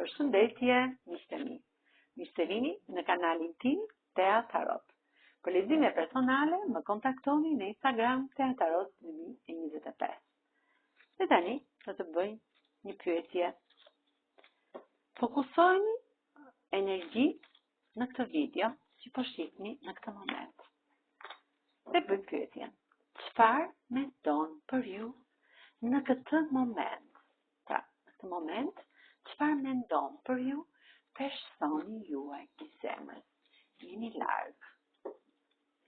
Përshëndetje, miqtë mi. Mirë se vini në kanalin tim Tea Tarot. Për lexime personale, më kontaktoni në Instagram Tea Tarot 2025. Dhe tani, do të bëj një pyetje. Fokusojni energji në këtë video që po shihni në këtë moment. Dhe bëj pyetjen. Çfarë mendon për ju në këtë moment? Pra, në këtë moment, çfarë mendon për ju personi juaj I zemrës? Jeni larg.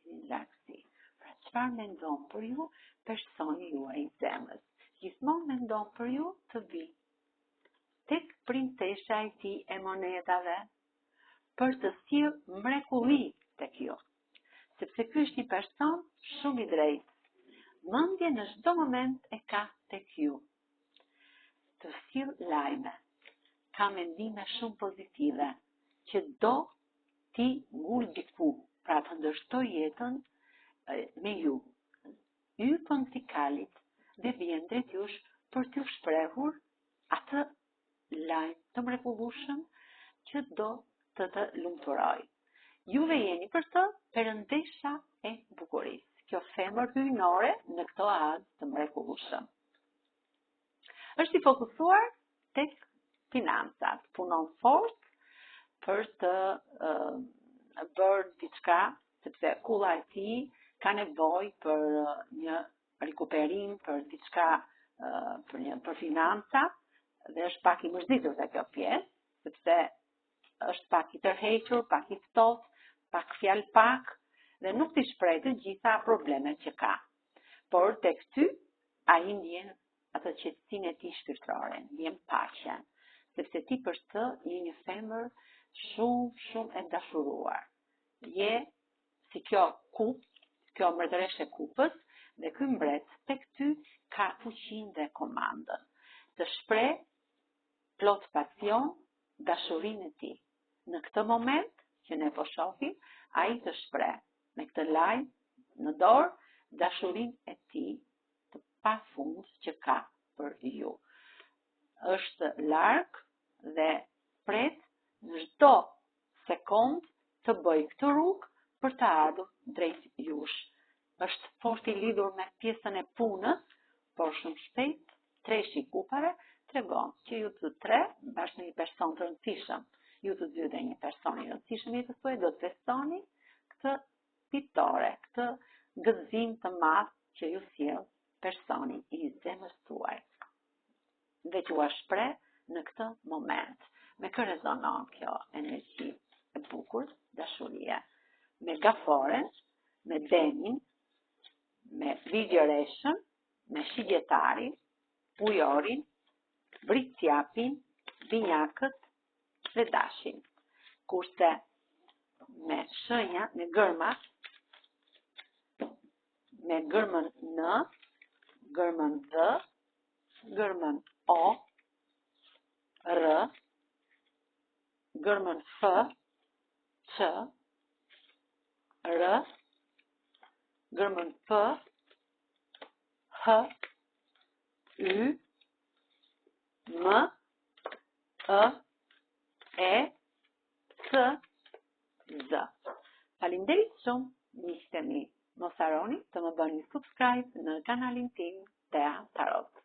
Jeni largësi. Pra, çfarë mendon për ju personi juaj I zemrës? Gjithmonë mendon për ju të vi tek princesha e tij e monedave për të sjellë mrekulli tek ju. Sepse ky është një person shumë I drejtë. Mendje në çdo moment e ka tek ju. Të sill lajme. Ka mendime shumë pozitive që do ti ngul diku, pra të ndërshtoj jetën me ju. Ypën si kalit dhe vjen drejt jush për t'ju shprehur atë lajm të mrekullueshëm që do të lumturoj. Juve jeni për të perëndesha e bukurisë. Kjo femër hyjnore në këto anë të mrekullueshëm. Është I fokusuar tek financat, punon fort për të bërë diçka, sepse kulla e tij ka nevojë për një rikuperim, për diçka, për financa, dhe është pak I mërzitur te kjo pjesë, sepse është pak I tërhequr, pak I ftohtë, pak fjalë pak, dhe nuk t'i shpreh të gjitha problemet që ka. Por tek ty, ai ndjen atë qetësinë e tij shpirtërore, ndjen paqen, sepse ti për të je një femër shumë e dashuruar. Je si kjo kup, kjo mretëreshe kupës, dhe ky mbret tek ty ka fuqinë dhe komandën. Të shpreh plot pasion dashurinë e tij. Në këtë moment që ne po shohim, ai të shpreh me këtë lajm në dorë dashurinë e tij të pafund që ka për ju. Është larg dhe pret në çdo sekond të bëj këtë rrugë për të ardhur drejt jush. Është fort I lidhur me pjesën e punës, por shumë shpejt treshi I kupave tregon që ju të tre bashkë me një person të rëndësishëm, ju të dy dhe një person I rëndësishëm jetës tuaj do të festoni këtë fitore, këtë gëzim të madh që ju sjell personi I zemrës tuaj. Dhe që ua shpreh në këtë moment. Me kë rezonon kjo energji e bukur, dashuria. Me gaforen, me denin, me vigëreshën, me shigjetarin, pujorin, vricjapin, vinjakët dhe dashin. Kurse me shenja, me gërmat, me gërmën N, gërmën D, gërmën O, R, gërmën F, Q, R, gërmën P, H, Y, M, E, C, Z. Faleminderit shumë, miqtë mi. Mos harroni të më bëni subscribe në kanalin tim Tea Tarot.